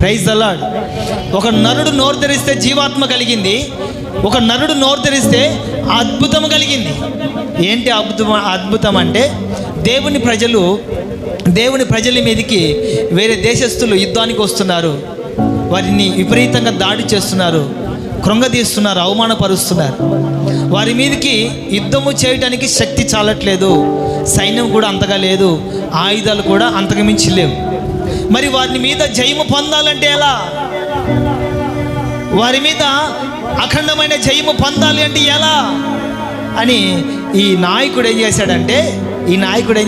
Praise the lord. ఒక నరుడు నోరు తెరిస్తే జీవాత్మ కలిగింది, ఒక నరుడు నోరు తెరిస్తే అద్భుతం కలిగింది. ఏంటి అద్భుతం అంటే దేవుని ప్రజల మీదకి వేరే దేశస్తులు యుద్ధానికి వస్తున్నారు, వారిని విపరీతంగా దాడి చేస్తున్నారు, కృంగదీస్తున్నారు, అవమానపరుస్తున్నారు. వారి మీదకి యుద్ధము చేయడానికి శక్తి చాలట్లేదు, సైన్యం కూడా అంతగా లేదు, ఆయుధాలు కూడా అంతకు మించి లేవు. మరి వారి మీద జయము పొందాలంటే ఎలా? వారి మీద అఖండమైన జయము పొందాలి అంటే ఎలా అని ఈ నాయకుడు ఏం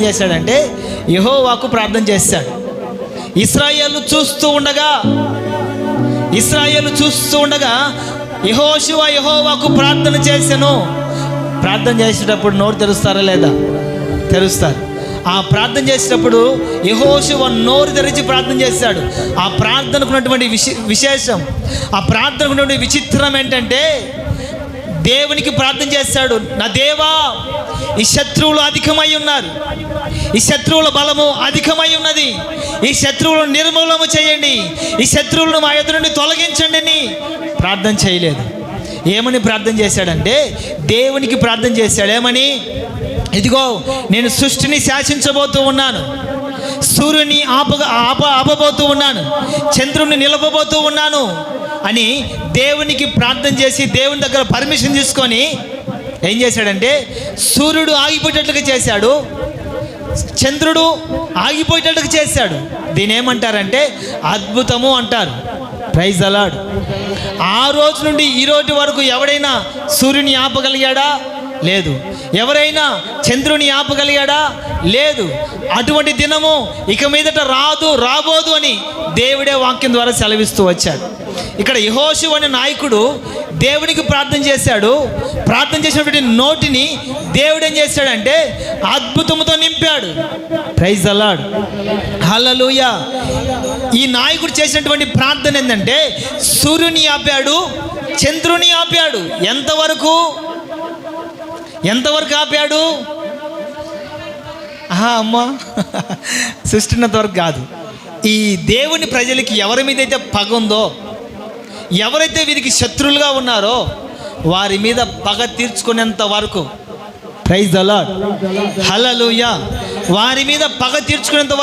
చేశాడంటే యెహోవాకు ప్రార్థన చేశాడు. ఇశ్రాయేలు చూస్తూ ఉండగా యెహోవాకు ప్రార్థన చేశాను. ప్రార్థన చేసేటప్పుడు నోరు తెరుస్తారా లేదా? తెరుస్తారు. ఆ ప్రార్థన చేసేటప్పుడు యెహోషువ నోరు తెరిచి ప్రార్థన చేశాడు. ఆ ప్రార్థనకు ఉన్నటువంటి విశేషం, ఆ ప్రార్థనకు ఉన్నటువంటి విచిత్రం ఏంటంటే దేవునికి ప్రార్థన చేశాడు, నా దేవా, ఈ శత్రువులు అధికమై ఉన్నారు, ఈ శత్రువుల బలము అధికమై ఉన్నది, ఈ శత్రువులను నిర్మూలన చేయండి, ఈ శత్రువులను మా ఎదురు నుండి తొలగించండి అని ప్రార్థన చేయలేదు. ఏమని ప్రార్థన చేశాడంటే దేవునికి ప్రార్థన చేశాడు. ఇదిగో నేను సృష్టిని శాసించబోతూ ఉన్నాను, సూర్యుని ఆపబోతూ ఉన్నాను, చంద్రుని నిలపబోతూ ఉన్నాను అని దేవునికి ప్రార్థన చేసి దేవుని దగ్గర పర్మిషన్ తీసుకొని ఏం చేశాడంటే సూర్యుడు ఆగిపోయేటట్లుగా చేశాడు, చంద్రుడు ఆగిపోయేటట్లుగా చేశాడు. దీని ఏమంటారంటే అద్భుతము అంటారు. Praise the Lord. ఆ రోజు నుండి ఈ రోజు వరకు ఎవడైనా సూర్యుని ఆపగలిగాడా? లేదు. ఎవరైనా చంద్రుని ఆపగలిగాడా? లేదు. అటువంటి దినము ఇక మీదట రాబోదు అని దేవుడే వాక్యం ద్వారా సెలవిస్తూ వచ్చాడు. ఇక్కడ యెహోషువ అనే నాయకుడు దేవునికి ప్రార్థన చేశాడు. ప్రార్థన చేసినటువంటి నోటిని దేవుడు ఏం చేశాడంటే అద్భుతముతో నింపాడు. Praise the lord. హల్లెలూయా. ఈ నాయకుడు చేసినటువంటి ప్రార్థన ఏంటంటే సూర్యుని ఆపాడు, చంద్రుని ఆపాడు. ఎంతవరకు ఆపాడు? అమ్మా, సృష్టినంత వరకు కాదు. ఈ దేవుని ప్రజలకి ఎవరి మీద అయితే పగ ఉందో, ఎవరైతే వీరికి శత్రువులుగా ఉన్నారో వారి మీద పగ తీర్చుకునేంత వరకు. Praise the lord. హల్లెలూయా. వారి మీద పగ తీర్చుకునేంత వరకు